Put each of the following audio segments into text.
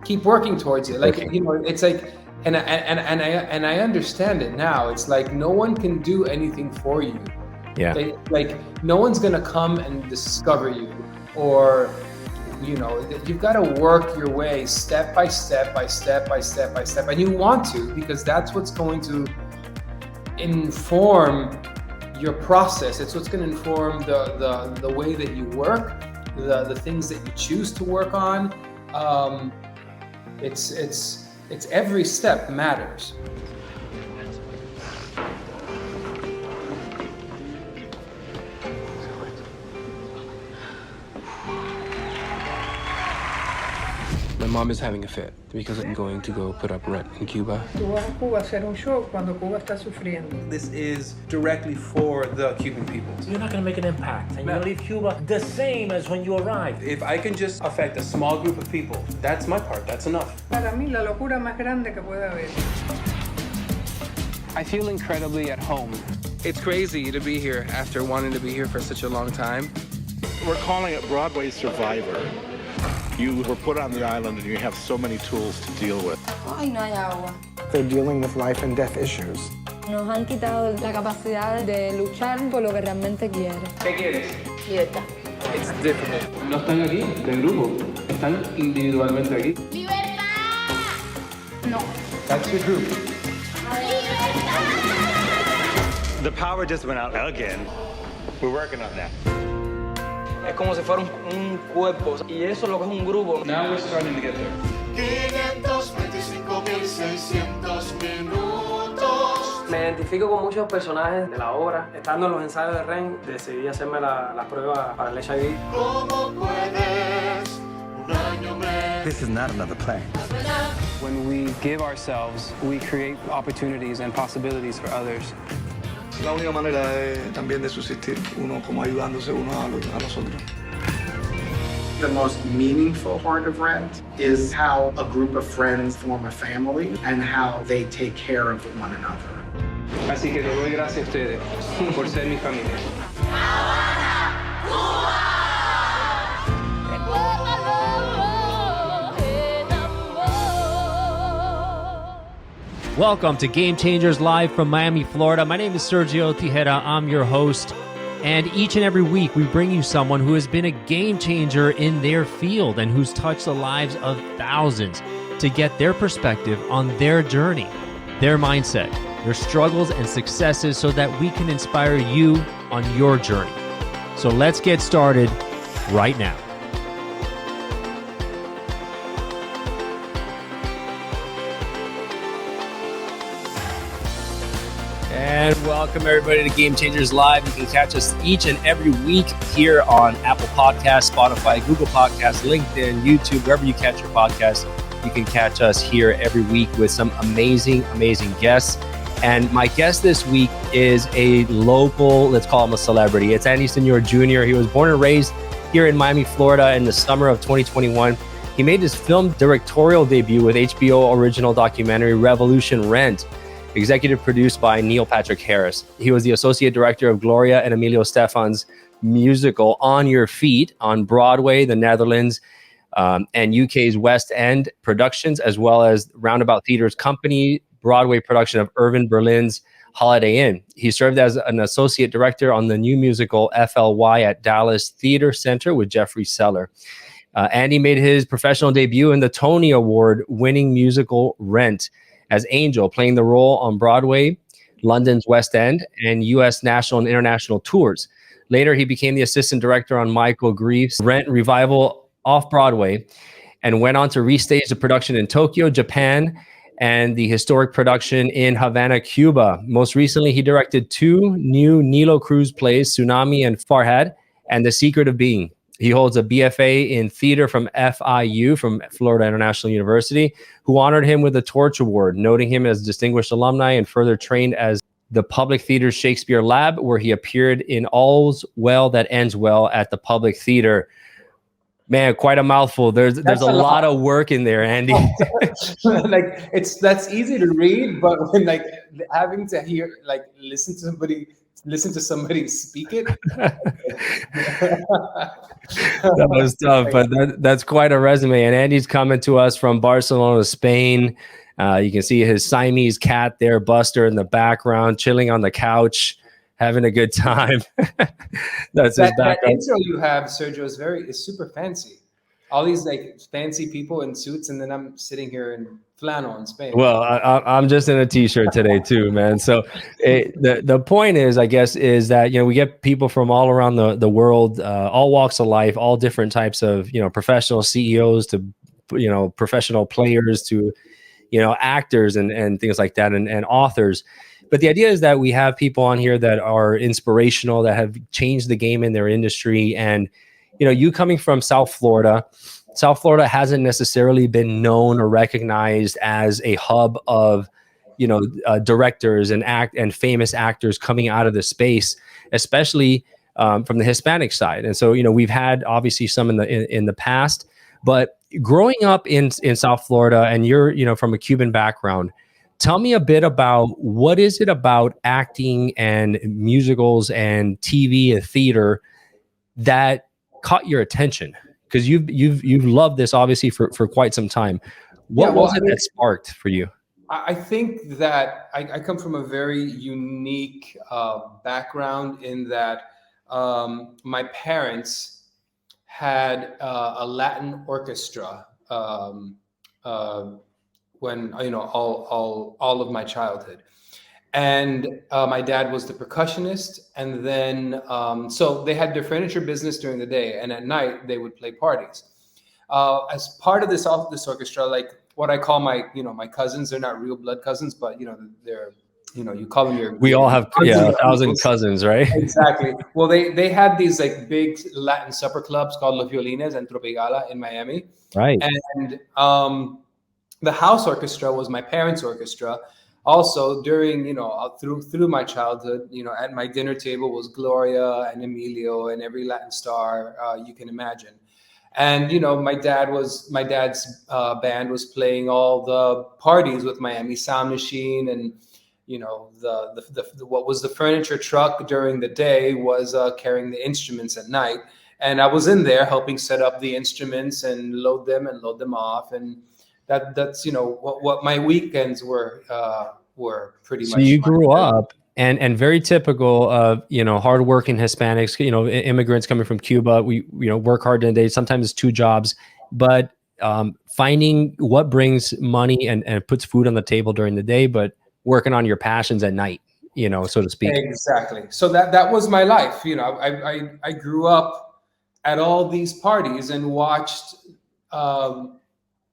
keep working towards it. Like, you know, it's like, and I understand it now. It's like no one can do anything for you. Yeah. Like no one's gonna come and discover you, or you know, you've got to work your way step by step by step by step by step, and you want to, because that's what's going to inform your process. It's what's going to inform the way that you work, the things that you choose to work on. It's every step matters. My mom is having a fit because I'm going to go put up rent in Cuba. Tú vas a Cuba a hacer un show cuando Cuba está sufriendo. This is directly for the Cuban people. You're not going to make an impact, and you're going to leave Cuba the same as when you arrived. If I can just affect a small group of people, that's my part, that's enough. Para mí, la locura más grande que puede haber. I feel incredibly at home. It's crazy to be here after wanting to be here for such a long time. We're calling it Broadway Survivor. You were put on the island and you have so many tools to deal with. Ay, no hay agua. They're dealing with life and death issues. Nos han quitado la capacidad de luchar por lo que realmente quiere. ¿Qué quieres? Libertad. It's difficult. No están aquí de grupo, están individualmente aquí. ¡Libertad! No. That's your group. The power just went out again. We're working on that. Es como si fuera un cuerpo, y eso es lo que es un grupo. Now we're starting to get there. 525.600 minutos. Me identifico con muchos personajes de la obra. Estando en los ensayos de REN, decidí hacerme la prueba para el HIV. ¿Cómo puedes? Un año me... This is not another play. When we give ourselves, we create opportunities and possibilities for others. La única manera también de subsistir, uno como ayudándose uno a los otros. The most meaningful part of Rent is how a group of friends form a family and how they take care of one another. Así que les doy gracias a ustedes por ser mi familia. Havana, Cuba. Welcome to Game Changers Live from Miami, Florida. My name is Sergio Tigera. I'm your host. And each and every week, we bring you someone who has been a game changer in their field and who's touched the lives of thousands to get their perspective on their journey, their mindset, their struggles and successes so that we can inspire you on your journey. So let's get started right now. And welcome everybody to Game Changers Live. You can catch us each and every week here on Apple Podcasts, Spotify, Google Podcasts, LinkedIn, YouTube, wherever you catch your podcasts. You can catch us here every week with some amazing, amazing guests. And my guest this week is a local, let's call him a celebrity. It's Señor Jr. He was born and raised here in Miami, Florida in the summer of 2021. He made his film directorial debut with HBO original documentary Revolution Rent, executive produced by Neil Patrick Harris. He was the associate director of Gloria and Emilio Estefan's musical On Your Feet on Broadway, the Netherlands, and UK's West End Productions, as well as Roundabout Theater's company Broadway production of Irving Berlin's Holiday Inn. He served as an associate director on the new musical FLY at Dallas Theater Center with Jeffrey Seller. And he made his professional debut in the Tony Award-winning musical Rent as Angel, playing the role on Broadway, London's West End, and U.S. national and international tours. Later, he became the assistant director on Michael Greif's Rent revival Off Broadway, and went on to restage the production in Tokyo, Japan, and the historic production in Havana, Cuba. Most recently, he directed two new Nilo Cruz plays, Tsunami and Farhad, and The Secret of Being. He holds a BFA in theater from FIU, from Florida International University, who honored him with a Torch Award, noting him as distinguished alumni, and further trained as the Public Theater's Shakespeare Lab, where he appeared in All's Well That Ends Well at the Public Theater. Man, quite a mouthful. There's a lot of work in there, Andy. Like that's easy to read, but when like having to listen to somebody listen to somebody speak it. That was tough, but that's quite a resume. And Andy's coming to us from Barcelona, Spain. You can see his Siamese cat there, Buster, in the background, chilling on the couch, having a good time. That's his background. That intro you have, Sergio, is super fancy. All these like fancy people in suits, and then I'm sitting here in flannel in Spain. Well, I'm just in a t-shirt today too, man. So the point is, I guess, is that, you know, we get people from all around the world, all walks of life, all different types of, you know, professional CEOs to, you know, professional players to, you know, actors and things like that, and authors. But the idea is that we have people on here that are inspirational, that have changed the game in their industry. And, you know, you coming from South Florida hasn't necessarily been known or recognized as a hub of, you know, directors and famous actors coming out of the space, especially from the Hispanic side. And so, you know, we've had obviously some in the past, but growing up in South Florida, and you're, you know, from a Cuban background, tell me a bit about what is it about acting and musicals and TV and theater that caught your attention? Because you've loved this obviously for quite some time. What was it that sparked for you? I think that I come from a very unique background in that my parents had a Latin orchestra when, you know, all of my childhood. And my dad was the percussionist, and then so they had their furniture business during the day, and at night they would play parties. As part of this orchestra, like what I call my cousins, they're not real blood cousins, but you know, they're, you know, you call them your. We all have 1,000 cousins, right? Exactly. Well, they had these like big Latin supper clubs called Los Violines and Tropigala in Miami, right? And the house orchestra was my parents' orchestra. Also, during, you know, through my childhood, you know, at my dinner table was Gloria and Emilio and every Latin star you can imagine. And, you know, my dad's band was playing all the parties with Miami Sound Machine, and, you know, the what was the furniture truck during the day was carrying the instruments at night. And I was in there helping set up the instruments and load them off. And that's, you know, what my weekends were pretty much. So you grew up and very typical of, you know, hardworking Hispanics, you know, immigrants coming from Cuba. We, you know, work hard in the day, sometimes it's 2 jobs, but finding what brings money and puts food on the table during the day, but working on your passions at night, you know, so to speak. Exactly. So that was my life. You know, I grew up at all these parties and watched.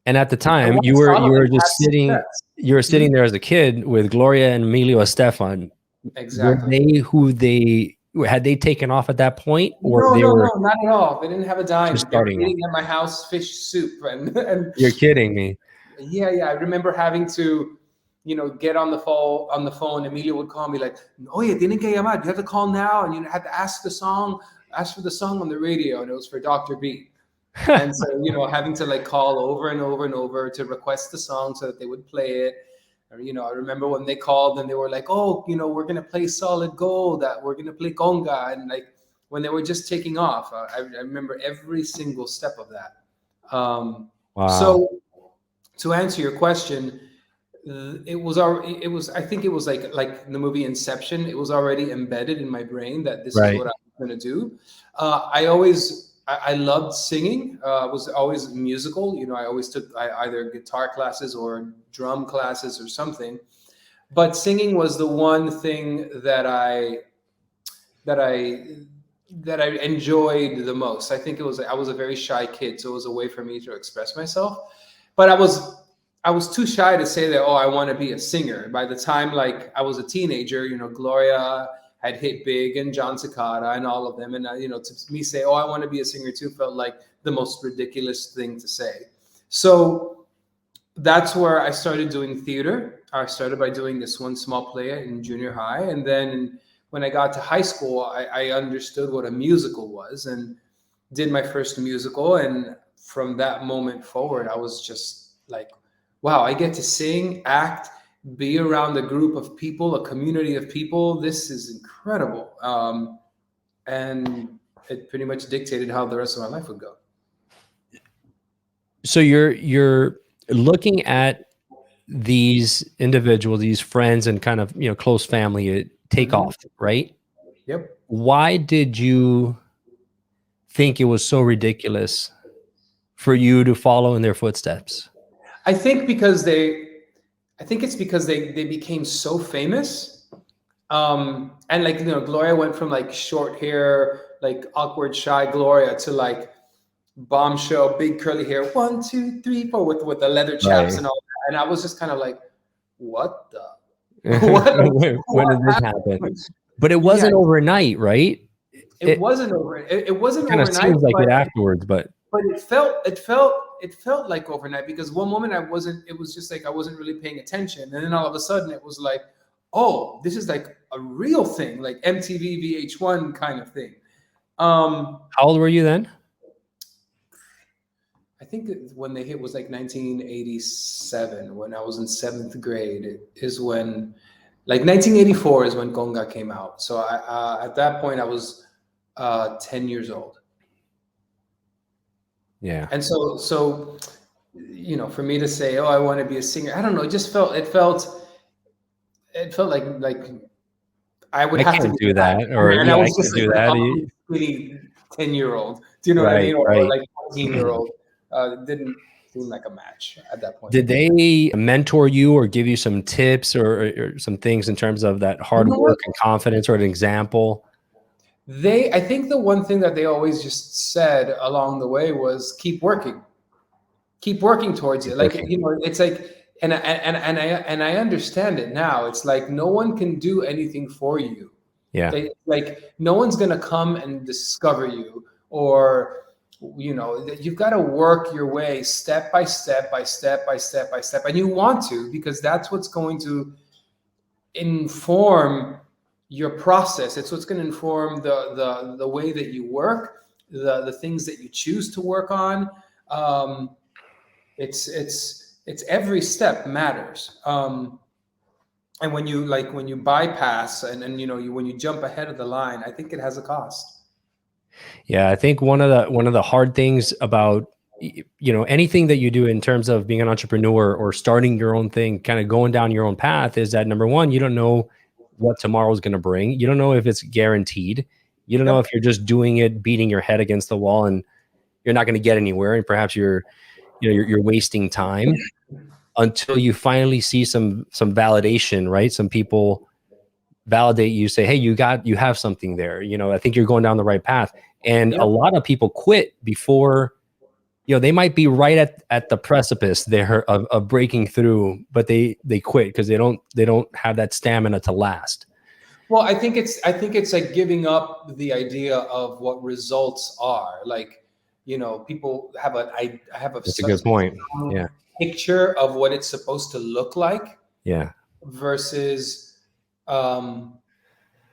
And at the time, you were just sitting. You were sitting there as a kid with Gloria and Emilio, Estefan. Exactly. Were they had they taken off at that point, or no, not at all. They didn't have a dime. Just They were starting eating at my house fish soup, and You're kidding me. Yeah. I remember having to, you know, get on the phone. Emilio would call me like, "Oye, tienen que llamar. You have to call now, and you had to ask for the song on the radio," and it was for Dr. B. And so, you know, having to like call over and over and over to request the song so that they would play it. Or, you know, I remember when they called and they were like, "Oh, you know, we're going to play Solid Gold, that we're going to play conga." And like when they were just taking off, I remember every single step of that. Wow. So to answer your question, I think it was like the movie Inception. It was already embedded in my brain that this is what I was going to do. I loved singing. I was always musical. You know, I always took either guitar classes or drum classes or something. But singing was the one thing that I enjoyed the most. I think I was a very shy kid, so it was a way for me to express myself. But I was too shy to say that, oh, I want to be a singer. By the time like I was a teenager, you know, Gloria had hit big, and John Cicada and all of them. And, you know, to me say, oh, I want to be a singer too, felt like the most ridiculous thing to say. So that's where I started doing theater. I started by doing this one small play in junior high. And then when I got to high school, I understood what a musical was and did my first musical. And from that moment forward, I was just like, wow, I get to sing, act, be around a group of people, a community of people. This is incredible. And it pretty much dictated how the rest of my life would go. So you're looking at these individuals, these friends, and kind of, close family take off, right? Yep. Why did you think it was so ridiculous for you to follow in their footsteps? I think it's because they became so famous. And like, Gloria went from like short hair, like awkward, shy Gloria to like bombshell, big curly hair, 1, 2, 3, 4 with the leather chaps and all that. And I was just kind of like, what the? When did this happen? But it wasn't overnight, right? It wasn't overnight. It wasn't kind overnight. Of seems like it afterwards, but it felt like overnight, because one moment it was just like I wasn't really paying attention, and then all of a sudden it was like, oh, this is like a real thing, like MTV VH1 kind of thing. How old were you then? I think when they hit was like 1987, when I was in 7th grade is when, like 1984 is when Conga came out. So I at that point I was 10 years old. Yeah. And so for me to say, oh, I want to be a singer, I don't know, it felt like I would have to do that, or and I was I just do like that. A 10-year-old. Do you know what I mean? Or like 14-year-old. Didn't seem like a match at that point. Did they mentor you or give you some tips or some things in terms of that hard work and confidence, or an example? I think the one thing that they always just said along the way was keep working towards it. Like, it's like, and I understand it now. It's like no one can do anything for you. Yeah. Like no one's gonna come and discover you, or you've got to work your way step by step by step by step by step, and you want to, because that's what's going to inform your process. It's what's going to inform the way that you work, the things that you choose to work on. It's every step matters. And when you bypass and when you jump ahead of the line, I think it has a cost. Yeah, I think one of the hard things about anything that you do in terms of being an entrepreneur or starting your own thing, kind of going down your own path, is that number one, you don't know what tomorrow is going to bring. You don't know if it's guaranteed. You don't know if you're just doing it, beating your head against the wall, and you're not going to get anywhere, and perhaps you're wasting time until you finally see some validation, right? Some people validate you, say, hey, you have something there. I think you're going down the right path. And a lot of people quit before, they might be right at the precipice there of breaking through, but they quit because they don't have that stamina to last. Well, I think it's like giving up the idea of what results are. Like, people have That's a good point. Yeah. Picture of what it's supposed to look like. Yeah. Versus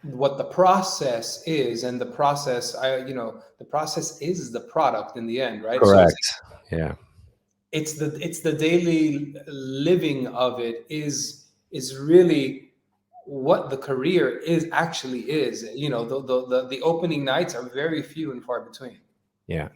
what the process is, and the process, the process is the product in the end, right? Correct. So yeah. It's the daily living of it is really what the career actually is. The opening nights are very few and far between. Yeah.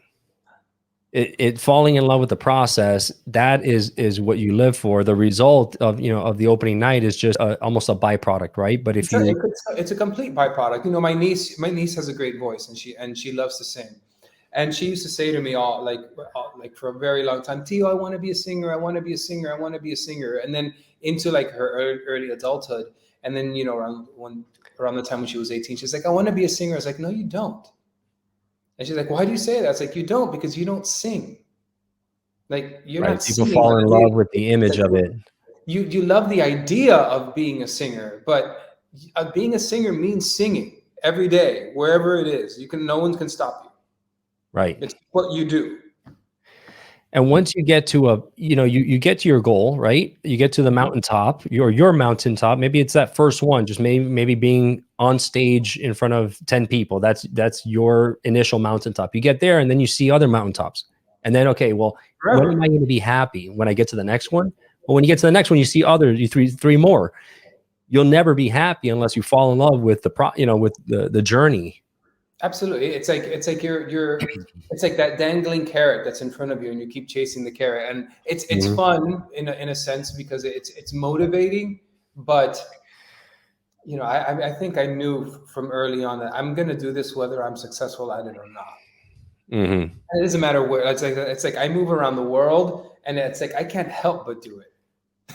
It falling in love with the process, that is what you live for. The result of the opening night is just almost a byproduct, right? But if it's a complete byproduct. My niece has a great voice, and she loves to sing, and she used to say to me all for a very long time, Tio, I want to be a singer, I want to be a singer, I want to be a singer. And then into like her early adulthood, and then around the time when she was 18, she's like, I want to be a singer. I was like, no, you don't. And she's like, why do you say that? It's like, you don't, because you don't sing. Like, you're not people singing. fall in love with the image of it. You love the idea of being a singer, but being a singer means singing every day, wherever it is. No one can stop you. Right. It's what you do. And once you get to you get to your goal, right? You get to the mountaintop, your mountaintop. Maybe it's that first one, just maybe being on stage in front of 10 people. That's your initial mountaintop. You get there, and then you see other mountaintops. And then, okay, well, when am I going to be happy? When I get to the next one? Well, when you get to the next one, you see others, you three more. You'll never be happy unless you fall in love with with the journey. Absolutely. It's like it's like that dangling carrot that's in front of you, and you keep chasing the carrot, and it's fun in a sense because it's motivating. But I think I knew from early on that I'm going to do this whether I'm successful at it or not. Mm-hmm. And it doesn't matter where. It's like I move around the world, and it's like I can't help but do it.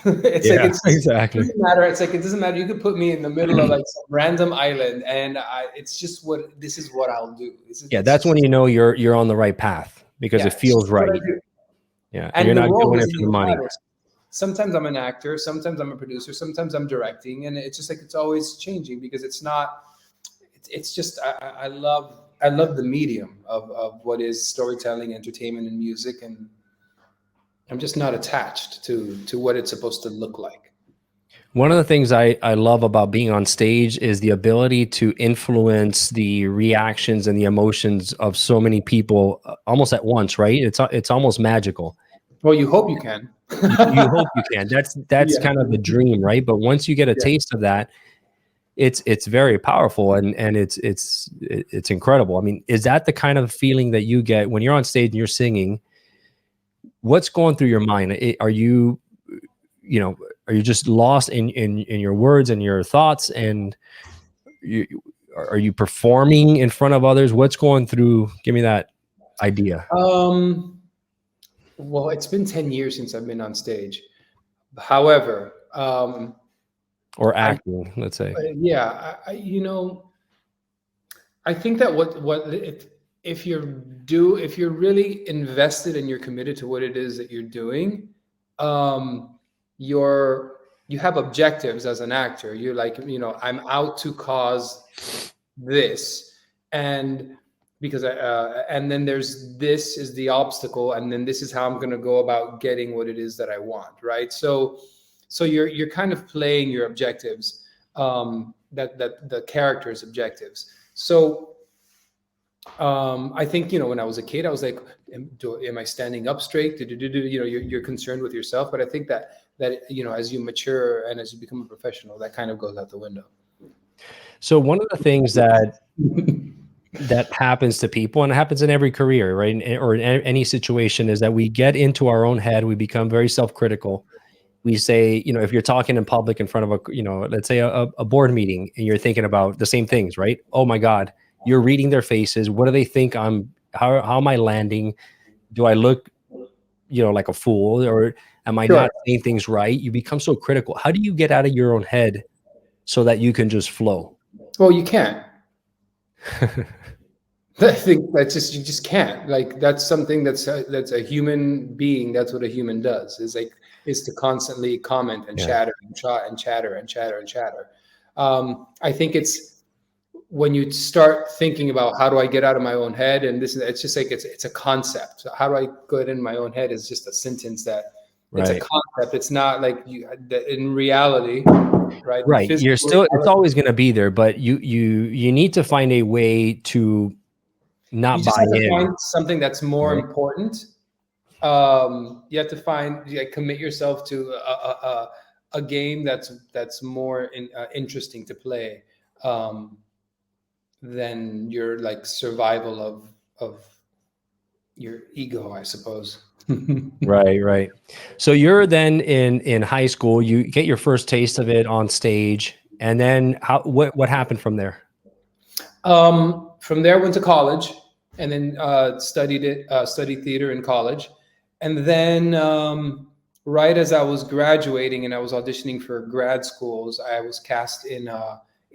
Exactly. It doesn't matter. It's like it doesn't matter. You could put me in the middle of like some random island, and this is what I'll do. That's when you know you're on the right path because it feels right. Yeah, and you're not doing it for the money. Sometimes I'm an actor, sometimes I'm a producer, sometimes I'm directing, and it's just like it's always changing because it's not. It's just I love the medium of what is storytelling, entertainment, and music, and I'm just not attached to what it's supposed to look like. One of the things I love about being on stage is the ability to influence the reactions and the emotions of so many people almost at once, right? It's almost magical. Well, you hope you can. You hope you can. That's kind of the dream, right? But once you get a taste of that, it's very powerful and it's incredible. I mean, is that the kind of feeling that you get when you're on stage and you're singing? What's going through your mind? Are you just lost in your words and your thoughts, and are you performing in front of others? What's going through? Give me that idea. Well, it's been 10 years since I've been on stage. However, or acting, let's say. I think that if you're really invested and you're committed to what it is that you're doing, you have objectives as an actor. You're like, I'm out to cause this, and because and then this is the obstacle, and then this is how I'm going to go about getting what it is that I want, right? So you're kind of playing your objectives, that the character's objectives. So I think when I was a kid, I was like, am I standing up straight? You're concerned with yourself, but I think that as you mature and as you become a professional, that kind of goes out the window. So one of the things that happens to people, and it happens in every career, right, or in any situation, is that we get into our own head. We become very self-critical. We say, if you're talking in public in front of let's say a board meeting, and you're thinking about the same things, right? Oh my God, you're reading their faces. What do they think how am I landing? Do I look, like a fool, or am I not saying things right? You become so critical. How do you get out of your own head so that you can just flow? Well, you can't. I think you just can't. Like, that's something that's a human being. That's what a human does. Is to constantly comment and chatter and chatter and chatter and chatter. I think it's when you start thinking about how do I get out of my own head, and it's just like it's a concept. So how do I get in my own head is just a sentence that it's a concept. It's not like in reality, right? Right. It's always going to be there, but you need to find a way to not buy in. You find something that's more important. You have to commit yourself to a game that's more interesting to play than your like survival of your ego, I suppose. Right. So you're then in high school. You get your first taste of it on stage, and then what happened from there? From there, went to college, and then studied theater in college. And then right as I was graduating and I was auditioning for grad schools, I was cast in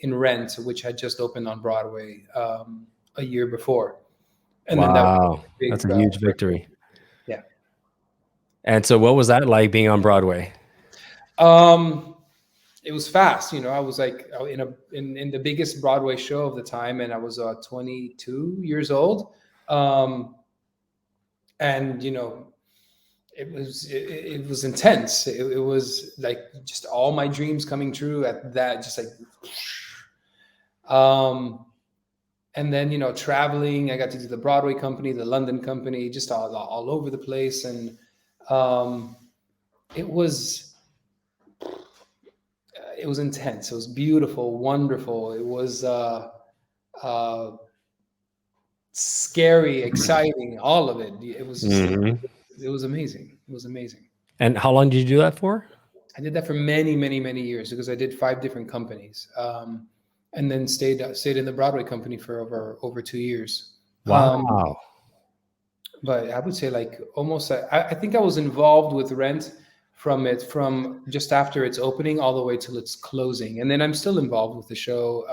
Rent, which had just opened on Broadway a year before. And wow, then that was that's a huge victory. Yeah. And so what was that like being on Broadway? It was fast. I was like in the biggest Broadway show of the time, and I was 22 years old. And it was intense. It was like just all my dreams coming true at that, just like, and then, traveling, I got to do the Broadway company, the London company, just all over the place. And it was it was intense. It was beautiful, wonderful. It was scary, exciting, all of it. It was just, it was amazing. It was amazing. And how long did you do that for? I did that for many, many, many years because I did 5 different companies, and then stayed in the Broadway company for over 2 years. Wow. But I would say like almost, I think I was involved with Rent from just after its opening all the way till its closing, and then I'm still involved with the show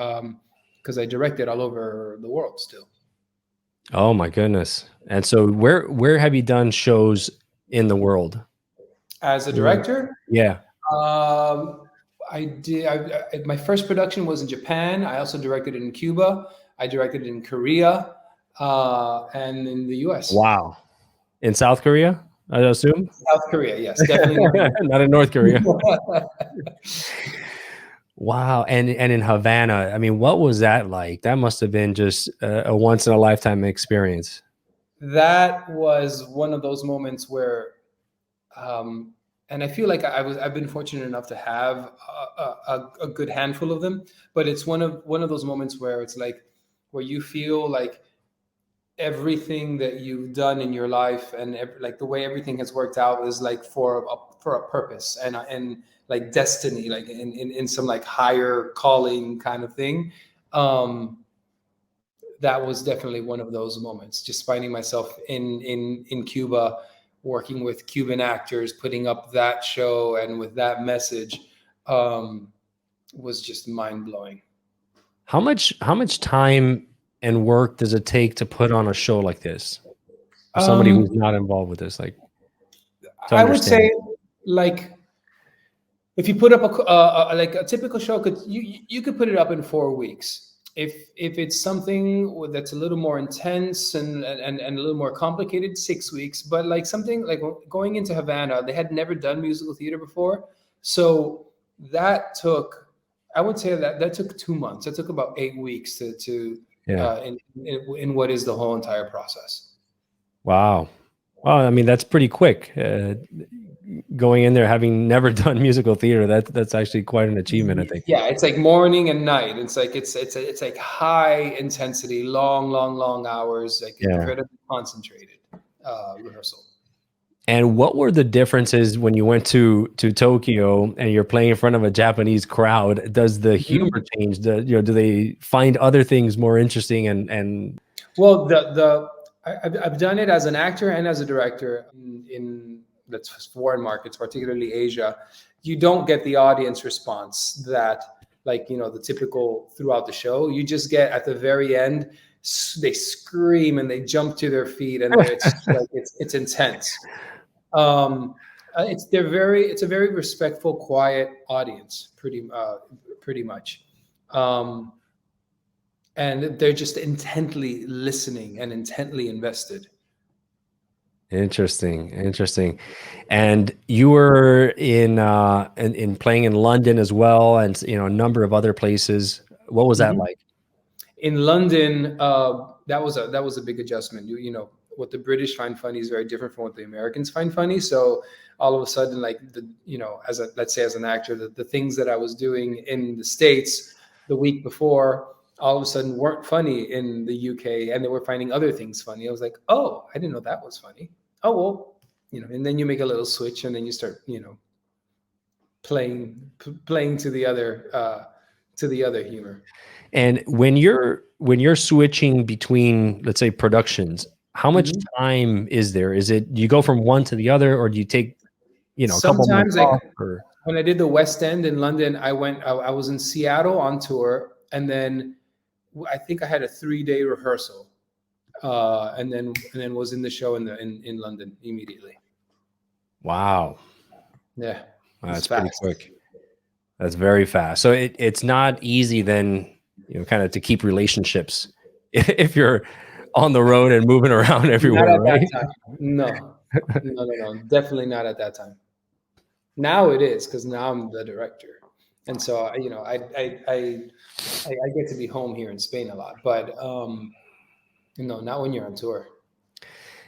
because I direct it all over the world still. Oh my goodness! And so, where have you done shows in the world as a director? Yeah. I did. My first production was in Japan. I also directed it in Cuba. I directed it in Korea, and in the U.S. Wow. In South Korea, I assume? South Korea, yes. Definitely not in North Korea. Wow. And in Havana, I mean, what was that like? That must have been just a once-in-a-lifetime experience. That was one of those moments where and I feel like I've been fortunate enough to have a good handful of them, but it's one of those moments where it's like where you feel like everything that you've done in your life and like the way everything has worked out is like for a purpose and like destiny, like in some like higher calling kind of thing. That was definitely one of those moments. Just finding myself in Cuba, working with Cuban actors, putting up that show and with that message, was just mind blowing. How much time and work does it take to put on a show like this? For somebody who's not involved with this, like, I would say, like, if you put up like a typical show, you could put it up in 4 weeks. If it's something that's a little more intense and a little more complicated, 6 weeks. But like something like going into Havana, they had never done musical theater before, so that took, I would say that took 2 months. That took about 8 weeks to in what is the whole entire process. Wow. Well, I mean, that's pretty quick. Going in there, having never done musical theater, that's actually quite an achievement, I think. Yeah, it's like morning and night. It's like high intensity, long hours, like incredibly concentrated rehearsal. And what were the differences when you went to Tokyo and you're playing in front of a Japanese crowd? Does the humor change? Do they find other things more interesting? And well, I've done it as an actor and as a director in that's foreign markets, particularly Asia. You don't get the audience response that, like, the typical throughout the show. You just get at the very end, they scream and they jump to their feet, and it's intense. It's a very respectful, quiet audience, pretty much, and they're just intently listening and intently invested. Interesting. And you were in playing in London as well, and a number of other places. What was that like? In London, that was a big adjustment. What the British find funny is very different from what the Americans find funny. So all of a sudden, like let's say as an actor, the things that I was doing in the States the week before, all of a sudden weren't funny in the UK, and they were finding other things funny. I was like, oh, I didn't know that was funny. Oh, well, and then you make a little switch, and then you start, playing to the other humor. And when you're switching between, let's say, productions, how much time is there? Is it, do you go from one to the other, or do you take, a couple months off? When I did the West End in London, I was in Seattle on tour, and then I think I had a 3-day rehearsal, and then was in the show in London immediately. Wow. Yeah. Wow, that's pretty quick. That's very fast. So it's not easy then, kind of to keep relationships if you're on the road and moving around everywhere, not at right? that time. No, definitely not at that time. Now it is, because now I'm the director, and so I get to be home here in Spain a lot, but not when you're on tour.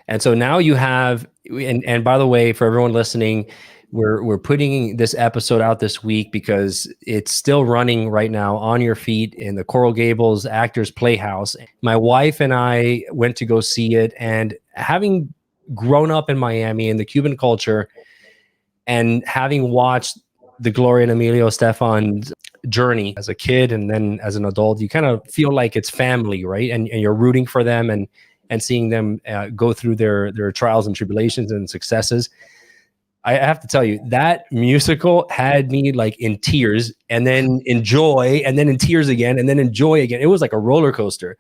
And so now you have, and by the way, for everyone listening, we're putting this episode out this week because it's still running right now on your feet in the Coral Gables Actors Playhouse. My wife and I went to go see it, and having grown up in Miami in the Cuban culture and having watched the Gloria and Emilio Estefan's journey as a kid and then as an adult, you kind of feel like it's family, right? And you're rooting for them and seeing them go through their trials and tribulations and successes. I have to tell you, that musical had me like in tears, and then in joy, and then in tears again, and then in joy again. It was like a roller coaster.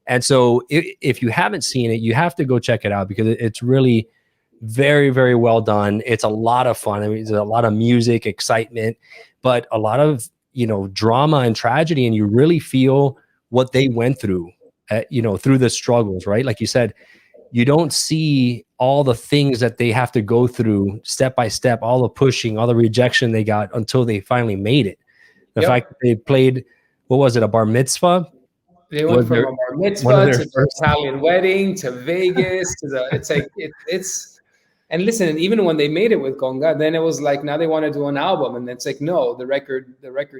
And so if you haven't seen it, you have to go check it out because it's really very, very well done. It's a lot of fun. I mean, there's a lot of music, excitement, but a lot of, drama and tragedy. And you really feel what they went through, through the struggles, right? Like you said, you don't see all the things that they have to go through step by step, all the pushing, all the rejection they got until they finally made it. The fact that they played, what was it, a bar mitzvah? They went from a bar mitzvah to the Italian wedding to Vegas to it's and listen, and even when they made it with Conga, then it was like, now they want to do an album, and it's like, no, the record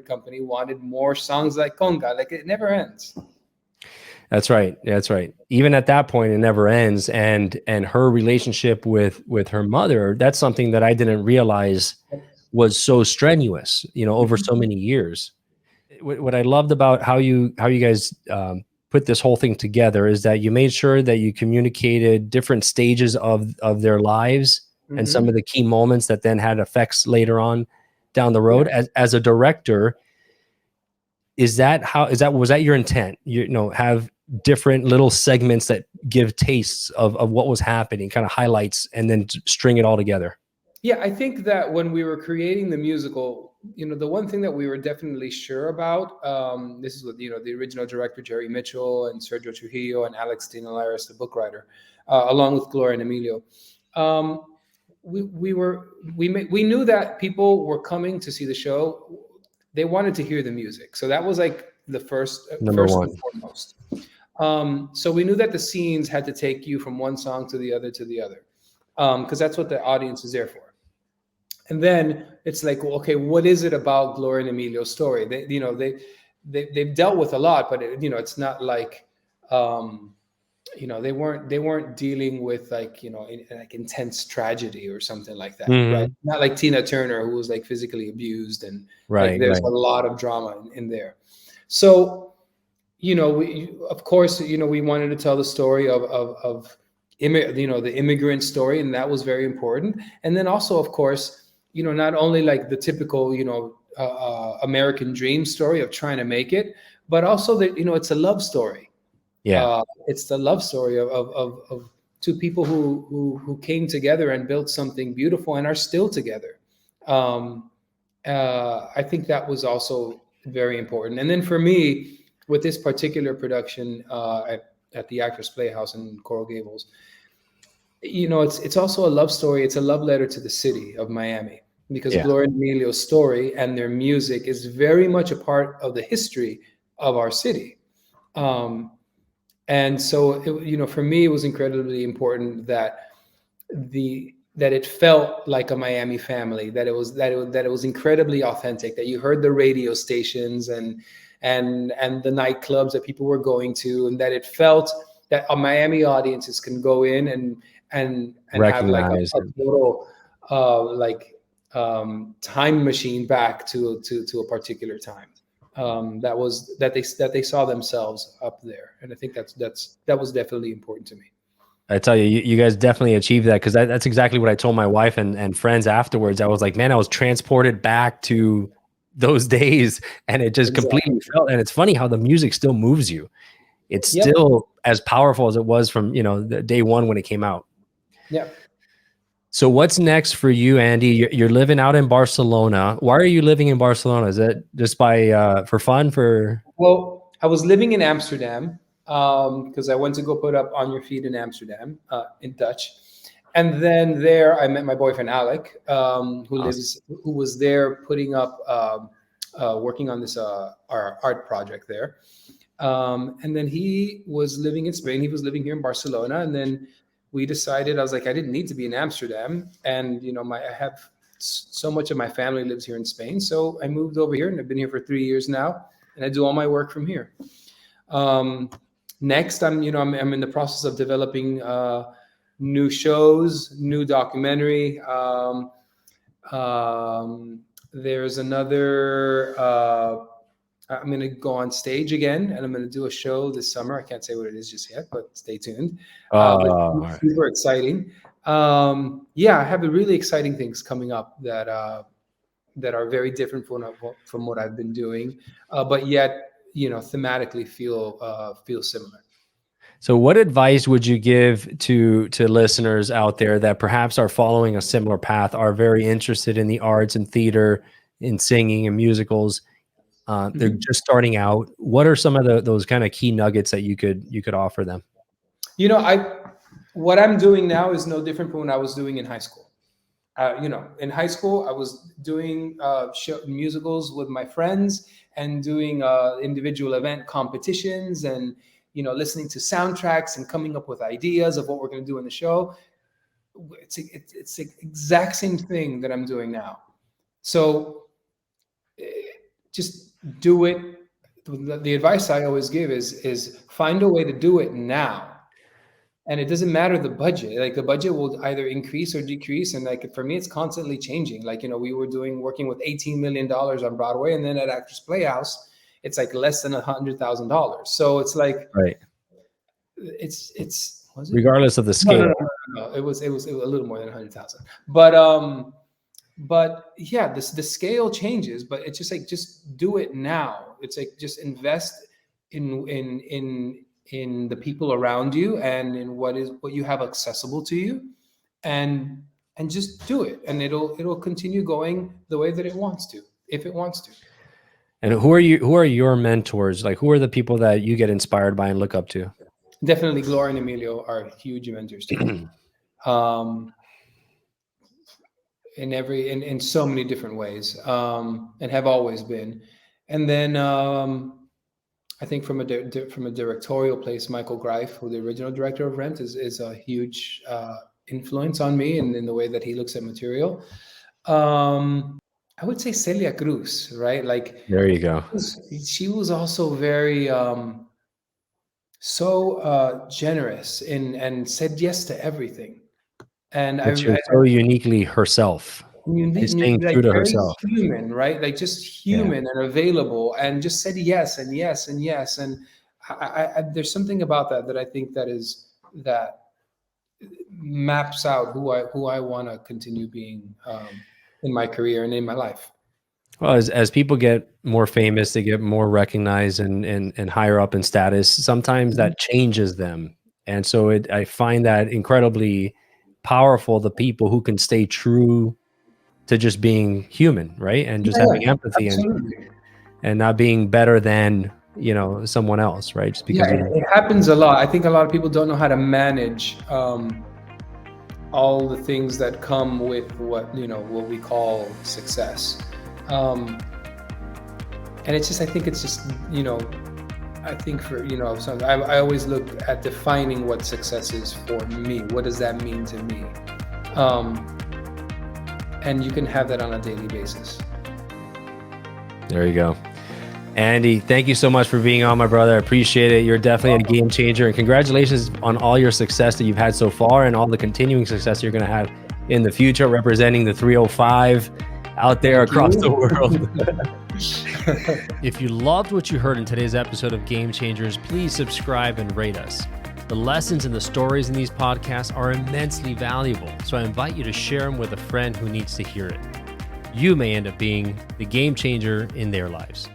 company wanted more songs like Conga. Like, it never ends. That's right. That's right. Even at that point, it never ends. And her relationship with her mother, that's something that I didn't realize was so strenuous, over so many years. What I loved about how you guys put this whole thing together is that you made sure that you communicated different stages of their lives and some of the key moments that then had effects later on down the road. As a director, was that your intent? Have different little segments that give tastes of what was happening, kind of highlights, and then string it all together. Yeah, I think that when we were creating the musical, the one thing that we were definitely sure about, this is what, the original director, Jerry Mitchell, and Sergio Trujillo, and Alex Dinalaris, the book writer, along with Gloria and Emilio. We knew that people were coming to see the show. They wanted to hear the music. So that was like the first Number one. and foremost. So we knew that the scenes had to take you from one song to the other, because that's what the audience is there for. And then it's like, well, okay, what is it about Gloria and Emilio's story? They've dealt with a lot, but it's not like, they weren't dealing with like intense tragedy or something like that, right? Not like Tina Turner, who was like physically abused, and there's a lot of drama in there. So, of course, we wanted to tell the story of the immigrant story, and that was very important. And then also, of course, not only like the typical, American dream story of trying to make it, but also that, it's a love story. Yeah. It's the love story of two people who came together and built something beautiful and are still together. I think that was also very important. And then for me, with this particular production at the Actors Playhouse in Coral Gables, it's also a love story. It's a love letter to the city of Miami, because Gloria and Emilio's story and their music is very much a part of the history of our city. And so, for me, it was incredibly important that it felt like a Miami family, that it was incredibly authentic, that you heard the radio stations and the nightclubs that people were going to, and that it felt that a Miami audiences can go in and have like a total time machine back to a particular time. That they saw themselves up there, and I think that was definitely important to me. I tell you, you guys definitely achieved that, because that's exactly what I told my wife and friends afterwards. I was like, man, I was transported back to those days, and it just completely felt. And it's funny how the music still moves you. It's still as powerful as it was from the day one when it came out. Yeah. So what's next for you, Andy? You're living out in Barcelona. Why are you living in Barcelona? Is it just for fun? Well, I was living in Amsterdam because I went to go put up On Your Feet in Amsterdam in Dutch. And then there I met my boyfriend, Alec, who was there putting up, working on this our art project there. And then he was living in Spain. He was living here in Barcelona. And then we decided, I was like, I didn't need to be in Amsterdam. And, I have so much of my family lives here in Spain. So I moved over here, and I've been here for 3 years now, and I do all my work from here. Next, I'm in the process of developing new shows, new documentary. There's another. I'm going to go on stage again, and I'm going to do a show this summer. I can't say what it is just yet, but stay tuned. But super exciting. Yeah, I have really exciting things coming up that are very different from what I've been doing, but yet thematically feel similar. So what advice would you give to listeners out there that perhaps are following a similar path, are very interested in the arts and theater, in singing and musicals? They're just starting out. What are some of those kind of key nuggets that you could offer them? What I'm doing now is no different from what I was doing in high school. In high school, I was doing musicals with my friends and doing individual event competitions and listening to soundtracks and coming up with ideas of what we're going to do in the show. It's the exact same thing that I'm doing now. So just do it. The advice I always give is find a way to do it now. And it doesn't matter the budget. Like the budget will either increase or decrease. And like for me, it's constantly changing. Like, we were working with $18 million on Broadway, and then at Actors Playhouse, it's like less than $100,000. So it's like, right. It's regardless of the scale. No. It was a little more than 100,000. But yeah, the scale changes, but it's just like, just do it now. It's like, just invest in the people around you and in what you have accessible to you, and just do it. And it'll continue going the way that it wants to, if it wants to. And who are your mentors? Like, who are the people that you get inspired by and look up to? Definitely Gloria and Emilio are huge mentors to me. In so many different ways, and have always been. And then I think from a directorial place, Michael Greif, who the original director of Rent is a huge influence on me and in the way that he looks at material. I would say Celia Cruz, right? Like, there you go. She was also very so generous and said yes to everything. And she was so uniquely herself. Staying true to herself. Human, right? Like just human and available, and just said yes and yes and yes. And I there's something about that I think that maps out who I want to continue being in my career and in my life. Well, as people get more famous, they get more recognized and higher up in status. Sometimes that changes them, and so I find that incredibly powerful. The people who can stay true to just being human, right, and just having empathy and not being better than someone else, right? Just because it happens a lot. I think a lot of people don't know how to manage all the things that come with what we call success. And it's just, I think it's just, I think for, I always look at defining what success is for me. What does that mean to me? And you can have that on a daily basis. There you go. Andy, thank you so much for being on, my brother. I appreciate it. You're definitely a game changer, and congratulations on all your success that you've had so far and all the continuing success you're going to have in the future, representing the 305 out there across the world. If you loved what you heard in today's episode of Game Changers, please subscribe and rate us. The lessons and the stories in these podcasts are immensely valuable, so I invite you to share them with a friend who needs to hear it. You may end up being the game changer in their lives.